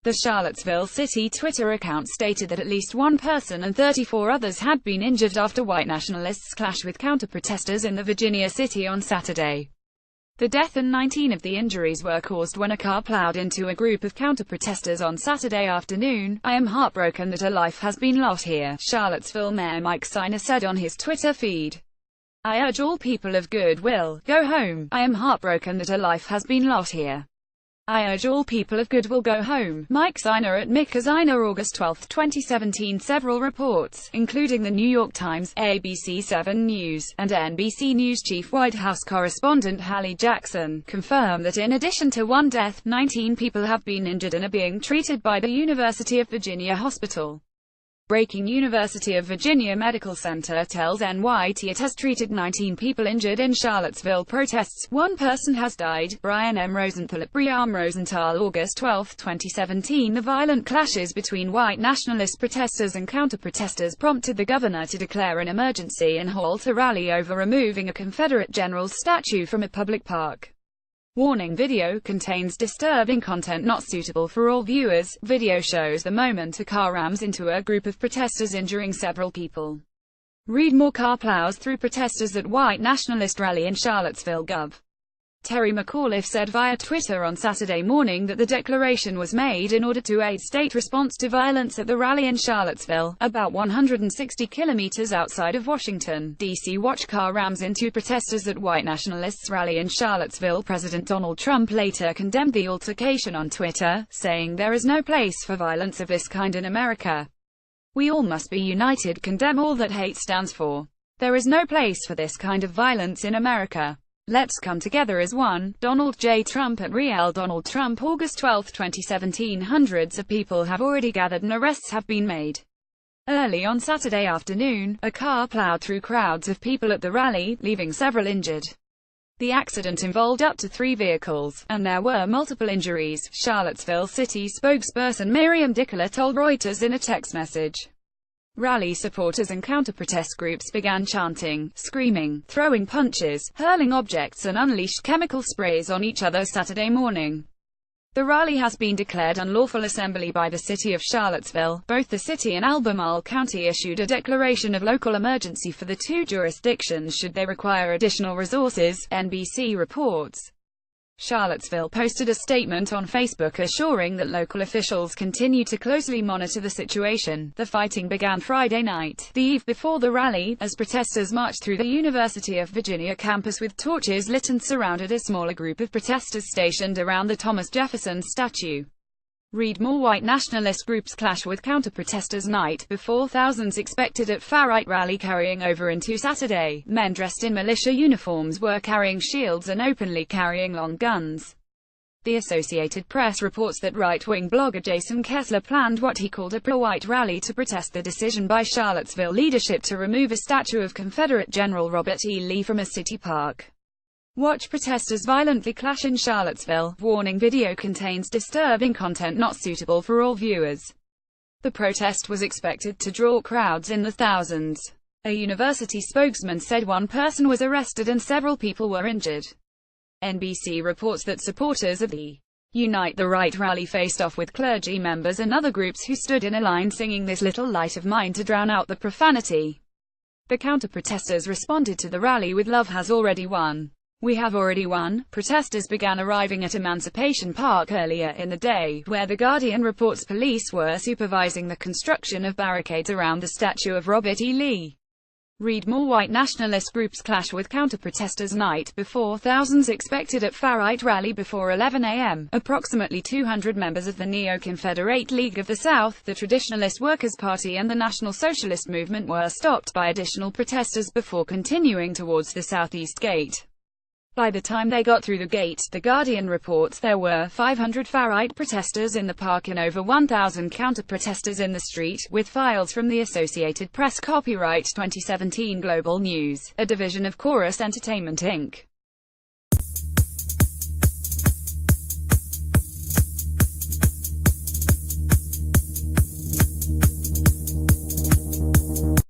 The Charlottesville City Twitter account stated that at least one person and 34 others had been injured after white nationalists clashed with counter-protesters in the Virginia city on Saturday. The death and 19 of the injuries were caused when a car plowed into a group of counter-protesters on Saturday afternoon. "I am heartbroken that a life has been lost here," Charlottesville Mayor Mike Steiner said on his Twitter feed. "I urge all people of goodwill, go home. I am heartbroken that a life has been lost here. I urge all people of goodwill go home." Mike Steiner at Mike Steiner, August 12, 2017. Several reports, including the New York Times, ABC 7 News, and NBC News chief White House correspondent Hallie Jackson, confirm that in addition to one death, 19 people have been injured and are being treated by the University of Virginia Hospital. Breaking: University of Virginia Medical Center tells NYT it has treated 19 people injured in Charlottesville protests. One person has died. Brian M. Rosenthal at Briam Rosenthal, August 12, 2017. The violent clashes between white nationalist protesters and counter-protesters prompted the governor to declare an emergency and halt a rally over removing a Confederate general's statue from a public park. Warning: video contains disturbing content not suitable for all viewers. Video shows the moment a car rams into a group of protesters, injuring several people. Read more: car plows through protesters at white nationalist rally in Charlottesville. Gov. Terry McAuliffe said via Twitter on Saturday morning that the declaration was made in order to aid state response to violence at the rally in Charlottesville, about 160 kilometers outside of Washington, D.C. Watch car rams into protesters at white nationalists rally in Charlottesville. President Donald Trump later condemned the altercation on Twitter, saying, "There is no place for violence of this kind in America. We all must be united, condemn all that hate stands for. There is no place for this kind of violence in America. Let's come together as one." Donald J. Trump at Real Donald Trump, August 12, 2017. Hundreds of people have already gathered and arrests have been made. Early on Saturday afternoon, a car plowed through crowds of people at the rally, leaving several injured. The accident involved up to 3 vehicles, and there were multiple injuries, Charlottesville City spokesperson Miriam Dickola told Reuters in a text message. Rally supporters and counter-protest groups began chanting, screaming, throwing punches, hurling objects and unleashed chemical sprays on each other Saturday morning. The rally has been declared unlawful assembly by the city of Charlottesville. Both the city and Albemarle County issued a declaration of local emergency for the two jurisdictions should they require additional resources, NBC reports. Charlottesville posted a statement on Facebook assuring that local officials continue to closely monitor the situation. The fighting began Friday night, the eve before the rally, as protesters marched through the University of Virginia campus with torches lit and surrounded a smaller group of protesters stationed around the Thomas Jefferson statue. Read more: white nationalist groups clash with counter-protesters night before, thousands expected at far-right rally carrying over into Saturday. Men dressed in militia uniforms were carrying shields and openly carrying long guns. The Associated Press reports that right-wing blogger Jason Kessler planned what he called a pro-white rally to protest the decision by Charlottesville leadership to remove a statue of Confederate General Robert E. Lee from a city park. Watch protesters violently clash in Charlottesville. Warning: video contains disturbing content not suitable for all viewers. The protest was expected to draw crowds in the thousands. A university spokesman said one person was arrested and several people were injured. NBC reports that supporters of the Unite the Right rally faced off with clergy members and other groups who stood in a line singing "This Little Light of Mine" to drown out the profanity. The counter-protesters responded to the rally with "Love has already won. We have already won." Protesters began arriving at Emancipation Park earlier in the day, where The Guardian reports police were supervising the construction of barricades around the statue of Robert E. Lee. Read more: white nationalist groups clash with counter-protesters night before, thousands expected at far-right rally before 11 a.m. Approximately 200 members of the Neo-Confederate League of the South, the Traditionalist Workers' Party and the National Socialist Movement were stopped by additional protesters before continuing towards the southeast gate. By the time they got through the gate, The Guardian reports, there were 500 far-right protesters in the park and over 1,000 counter-protesters in the street, with files from the Associated Press. Copyright 2017 Global News, a division of Chorus Entertainment Inc.